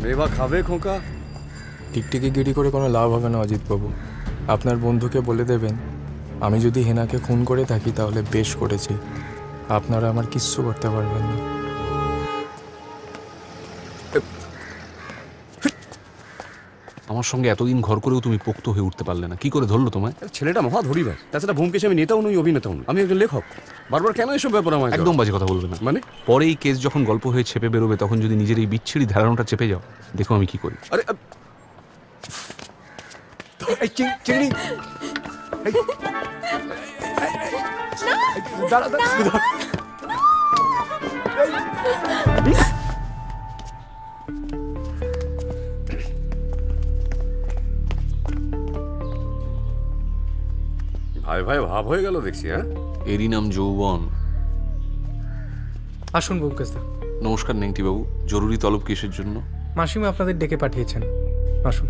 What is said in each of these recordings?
মেবা খাবে খোকা? টিকটিকি গিরি করে কোনো লাভ হবে না অজিতবাবু। আপনার বন্ধুকে বলে দেবেন আমি যদি হেনাকে খুন করে থাকি তাহলে বেশ করেছি, আপনারা আমার কিচ্ছু করতে পারবেন না। আমার সঙ্গে এতদিন ঘর করেও তুমি পোক্ত হয়ে উঠতে পারলে না, কি করে ধরলো তোমায়? ছেলেটা মহা ধরিবার। তাছাড়া ভূমকেশ আমি নেতাও নই, অভিনেতাও নই, আমি একজন লেখক। বারবার কেন এসব ব্যাপার আমায়? একদম বাজে কথা বলবে না। মানে পরে এই কেস যখন গল্প হয়ে ছেপে বেরোবে তখন যদি নিজের এই বিচ্ছিরি ধারণাটা চেপে যাও, দেখো আমি কি করি। আরে চিংড়ি দাঁড়া দাঁড়া। ভাই ভাই ভাব হয়ে গেল দেখছি। হ্যাঁ, এরই নাম যৌবন। আসুন ভূমকেশদা। নমস্কার নেংটি বাবু, জরুরি তলব কিসের জন্য? মাসিমা আপনাদের ডেকে পাঠিয়েছেন, আসুন।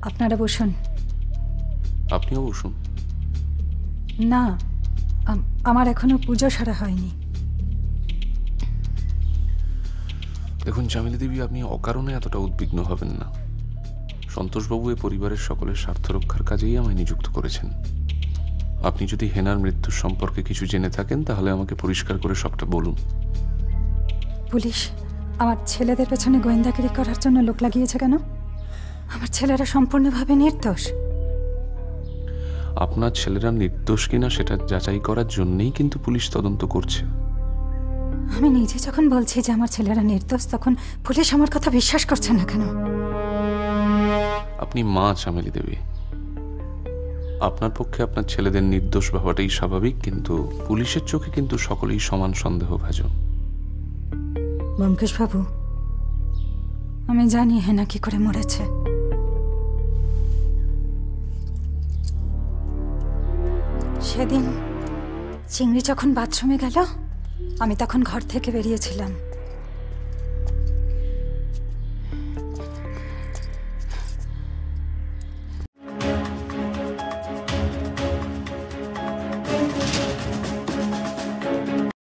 আপনারা বসুন। আপনিও বসুন। না, আমার এখনো পুজো সারা হয়নি। দেখুন চামেলি দেবী, আপনি অকারণে এতটা উদ্বিগ্ন হবেন না। সন্তোষবাবু এ পরিবারের সকলের স্বার্থ রক্ষার কাজেই আমায় নিযুক্ত করেছেন। আপনি যদি হেনার মৃত্যুর সম্পর্কে কিছু জেনে থাকেন তাহলে আমাকে পরিষ্কার করে সবটা বলুন। পুলিশ আমার ছেলেদের পেছনে গোয়েন্দাগিরি করার জন্য লোক লাগিয়েছে কেন? আমার ছেলেরা সম্পূর্ণভাবে নির্দোষ। আপনার ছেলেরা নির্দোষ কিনা সেটা যাচাই করার জন্যই কিন্তু পুলিশ তদন্ত করছে। আমি নিজে যখন বলছি যে আমার ছেলেরা নির্দোষ, তখন পুলিশ আমার কথা বিশ্বাস করছে না কেন? আপনি মা চামেলি দেবী, আপনার পক্ষে আপনার ছেলেদের নির্দোষ ভাবাটাই স্বাভাবিক, কিন্তু পুলিশের চোখে কিন্তু সকলেই সমান সন্দেহভাজন। ব্যোমকেশ বাবু, আমি জানি হেনা কি করে মরেছে। সেদিন চিংড়ি যখন বাথরুমে গেল, আমি তখন ঘর থেকে বেরিয়েছিলাম।